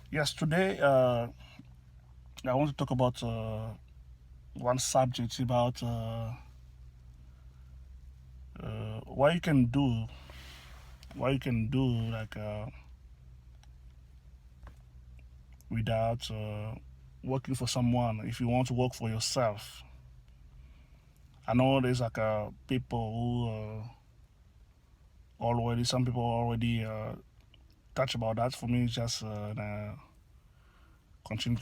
Yes, today I want to talk about one subject about what you can do, like without working for someone. If you want to work for yourself, I know there's like people who already, some people already touch about that. For me, it's just continue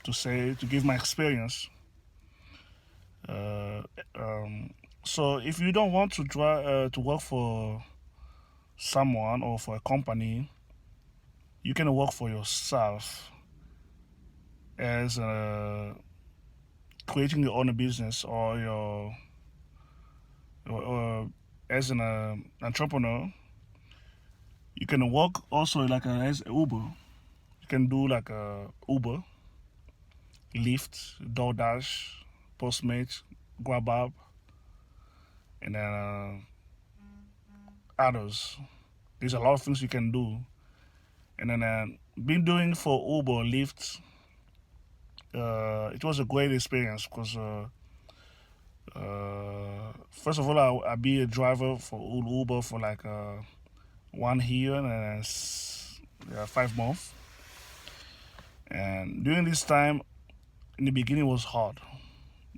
to say to give my experience. Uh, um, so if you don't want to to work for someone or for a company, you can work for yourself as creating your own business or or as an entrepreneur. You can work also like as Uber. You can do like Uber, Lyft, DoorDash, Postmates, GrabUp, and then others. There's a lot of things you can do. And then been doing for Uber, Lyft. It was a great experience because first of all, I be a driver for Uber for like 1 year and 5 months. And during this time, in the beginning, was hard.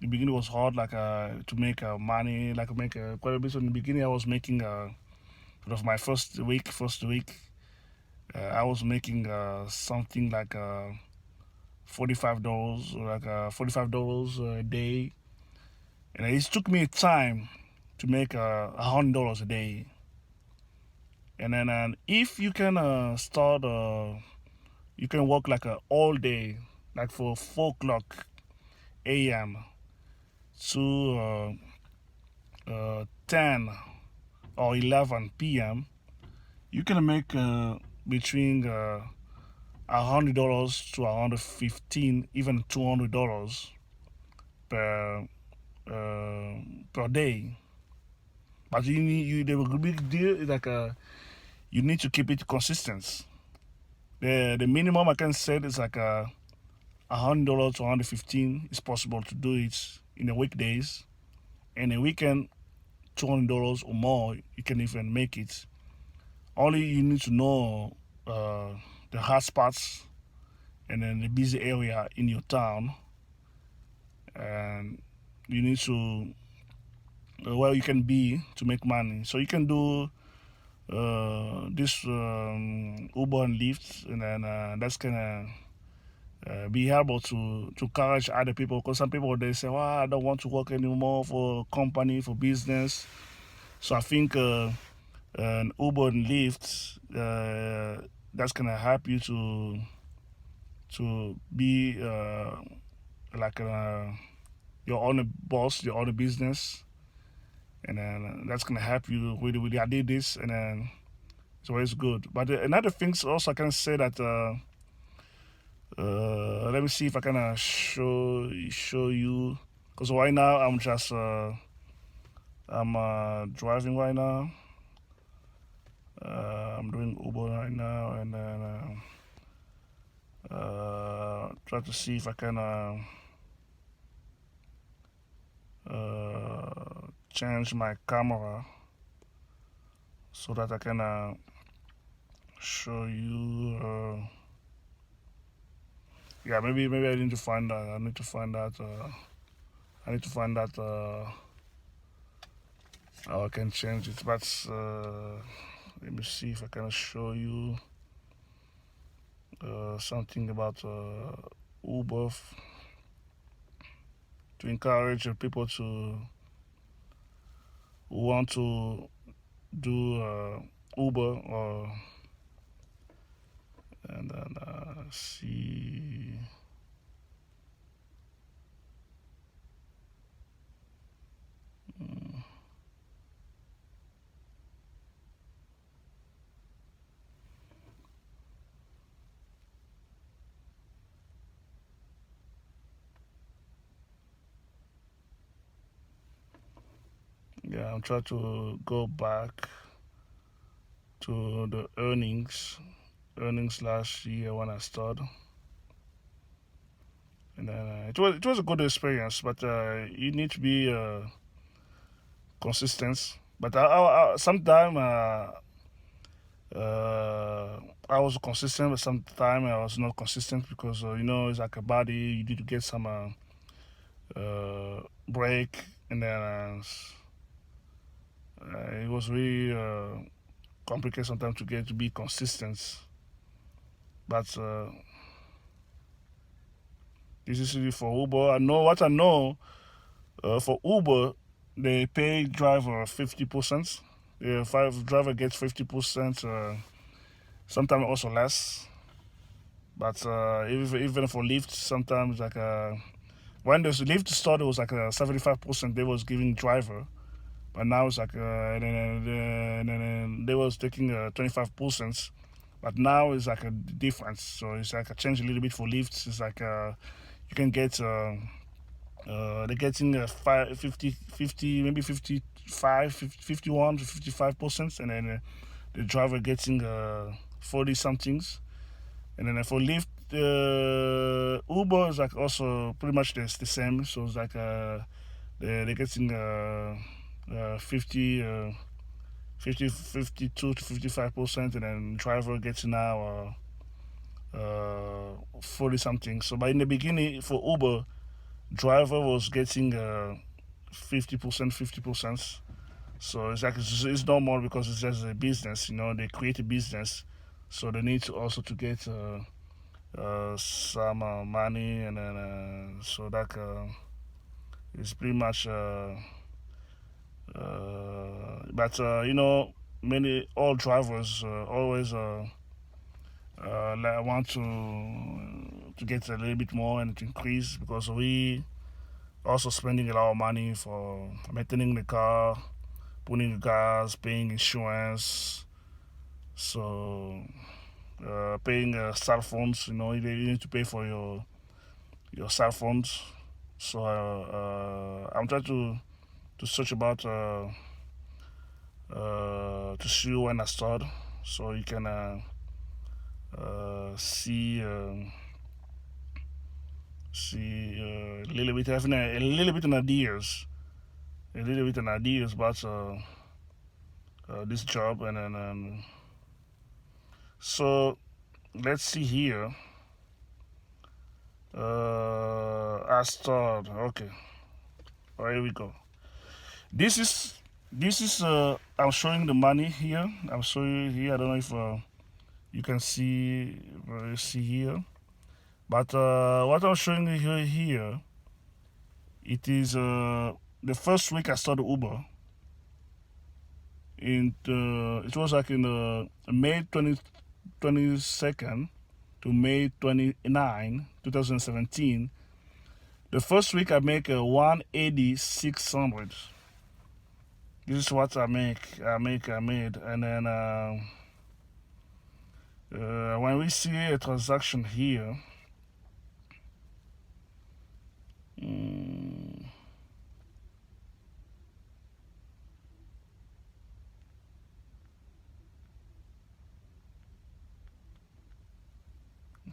The beginning was hard, like to make money, like make quite a bit. So in the beginning, I was making sort of my first week, I was making something like $45, like $45 a day, and it took me time to make $100 a day. And then if you can start, you can work like all day, like for 4 o'clock a.m. to 10 or 11 p.m. You can make between $100 to 115, even $200 per per day. But the big deal is like you need to keep it consistent. The minimum I can set is like $100 to 115 is possible to do it in the weekdays, and a weekend $200 or more you can even make it. Only you need to know the hot spots and then the busy area in your town, and you need to where you can be to make money. So you can do this Uber and Lyft, and then that's gonna be able to encourage other people, because some people they say, "Well, I don't want to work anymore for a company for business." So I think an Uber and Lyft that's gonna help you to be like your own boss, your own business, and then that's gonna help you really, really. I did this, and then it's always good. But another thing also I can say that let me see if I can show you, because right now I'm just I'm driving right now. I'm doing Uber right now, and then try to see if I can change my camera so that I can show you. Yeah, maybe I need to find that. I need to find that. I need to find that how I can change it. But let me see if I can show you something about Uber to encourage people to who want to do Uber or and then see. Mm, yeah, I'm trying to go back to the earnings. earnings last year when I started, and then it was a good experience. But you need to be consistent. But sometimes I was consistent, but sometimes I was not consistent because it's like a body. You need to get some break, and then it was really complicated sometimes to get to be consistent. But this is really for Uber. I know what I know. For Uber, they pay driver 50%. The driver gets 50%. Sometimes also less. But even for Lyft, sometimes like when the Lyft started, it was like 75% they was giving driver, but now it's like and then they was taking 25%. But now it's like a difference, so it's like a change a little bit for Lyft. It's like you can get they're getting 50, maybe 55, 51 to 55%, and then the driver getting 40 somethings. And then for Lyft, Uber is like also pretty much the same. So it's like they're getting 52 to 55%, and then driver gets now 40 something. So, but in the beginning for Uber, driver was getting 50%, 50%. So it's like it's normal because it's just a business. They create a business, so they need to also to get some money, and then so that it's pretty much. But many all drivers always want to get a little bit more and to increase, because we also spending a lot of money for maintaining the car, putting the gas, paying insurance, so paying cell phones. You need to pay for your cell phones. So I'm trying to search about to see when I start, so you can see a little bit, having a little bit of ideas about this job, and then so let's see here. I start. Okay. All right, here we go. This is I'm showing the money here. I'm showing you here. I don't know if you can see here, but what I'm showing you here, it is the first week I started Uber. It was like in May 22nd to May 29, 2017. The first week I make 180,600. This is what I made, and then when we see a transaction here,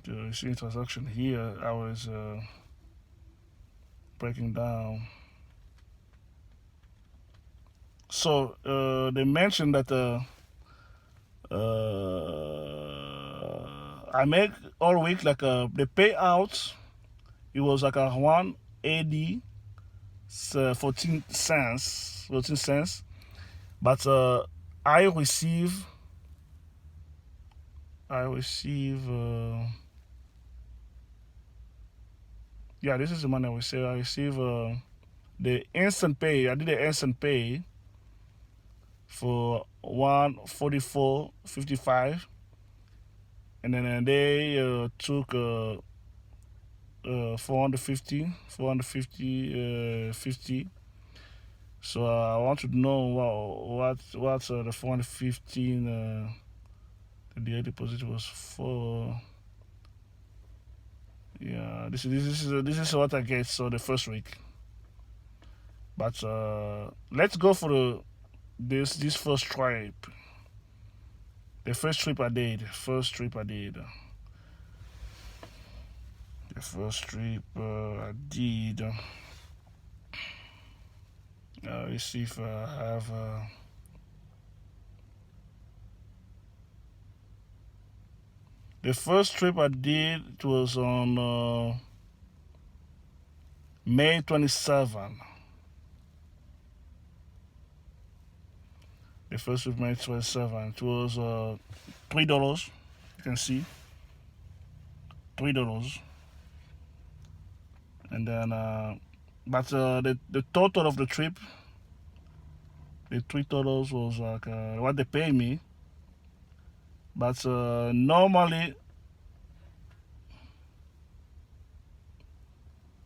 you see a transaction here, I was breaking down. So they mentioned that I make all week like the payout. It was like a 180, 14 cents. But I receive. Yeah, this is the money I receive. I receive the instant pay. I did the instant pay for 144.55, and then they took 450, 50. So I want to know what the 415 the deposit was for. Yeah, this is what I get. So the first week, but let's go for this first tribe. The first trip I did. Let's see if I have. The first trip I did, it was on May 27. The first trip, May 27. It was $3. You can see $3. And then, but the total of the trip, the $3 was like what they pay me. But normally,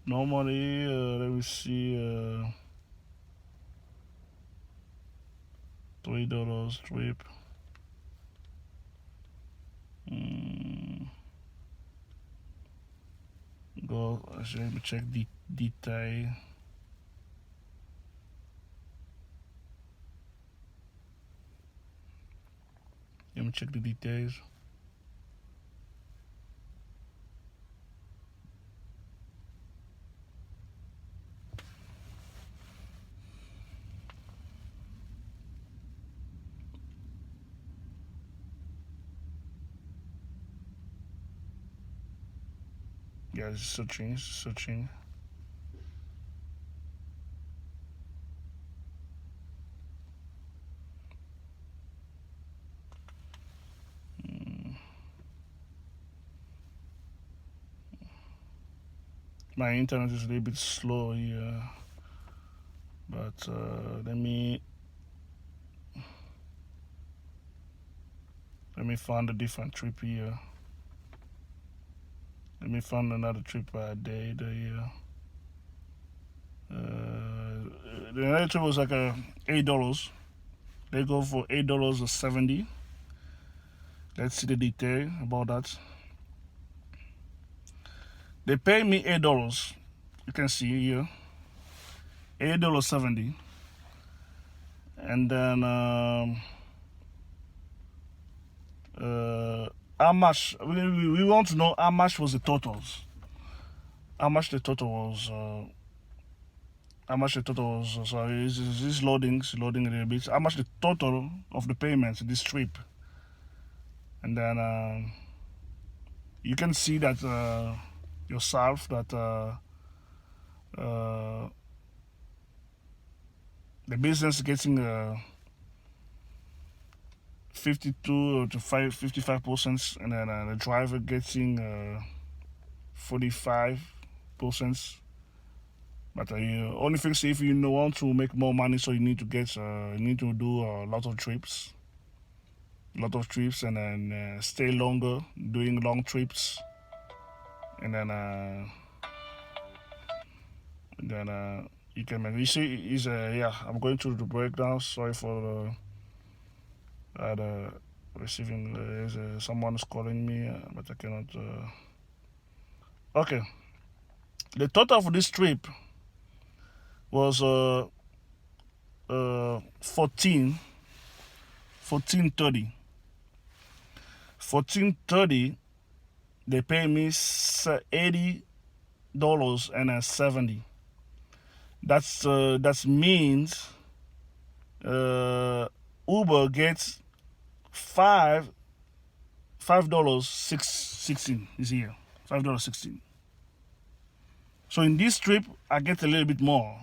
let me see, $3 trip. Go, let me check the detail. Let me check the details. Yeah, it's searching. My internet is a little bit slow here, but let me find a different trip here. Let me find another trip I did here. The other trip was like $8. They go for $8.70. Let's see the detail about that. They pay me $8. You can see here, $8.70. And then how much? We want to know how much was the totals. How much the total was? Sorry, this loading a little bit. How much the total of the payments this trip? And then you can see that yourself that the business getting 52 to 55%, and then the driver getting 45%. But only thing is, if you want to make more money, so you need to do a lot of trips, and then stay longer, doing long trips, and then you can make. You see, yeah. I'm going through the breakdown. Sorry for the receiving. Someone is calling me, but I cannot. Okay. The total for this trip was 1430. 1430. They pay me $80.70. That means Uber gets $5.16 is here. $5.16. So in this trip, I get a little bit more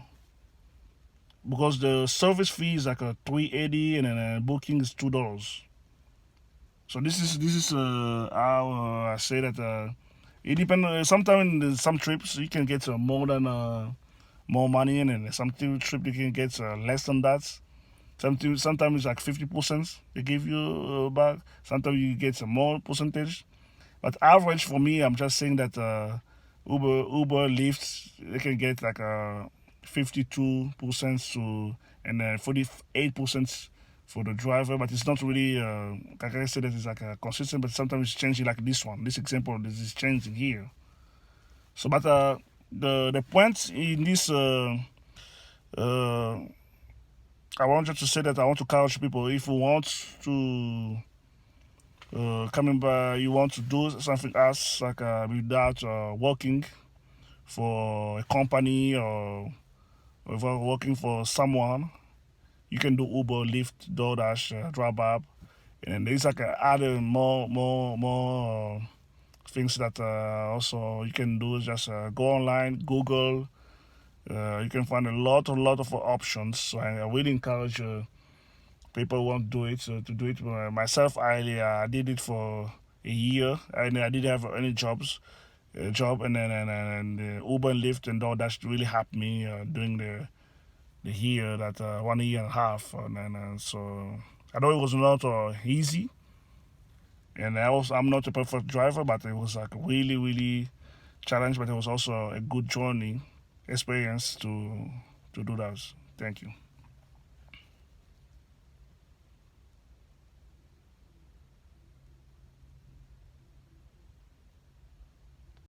because the service fee is like a $3.80, and then booking is $2. So this is how I say that it depends. Sometimes in some trips you can get more money, and then some trip you can get less than that. Sometimes it's like 50% they give you back. Sometimes you get some more percentage. But average for me, I'm just saying that Uber, Lyft, they can get like 52% to, and then 48% for the driver. But it's not really, like I said, that it's like consistent. But sometimes it's changing, like this one. This example, this is changing here. So, but the point in this, I want just to say that I want to encourage people, if you want to coming by, you want to do something else like without working for a company or without working for someone, you can do Uber, Lyft, DoorDash, DriveUp, and there's like other more things that also you can do. Just go online, Google. You can find a lot of options. So I really encourage people who want to do it to do it. Myself, I did it for a year, and I didn't have any job, and then and Uber and Lyft and all that really helped me during the year that 1 year and a half, and then so I know it was not easy, and I'm not a perfect driver, but it was like really challenge, but it was also a good journey experience to do that. Thank you.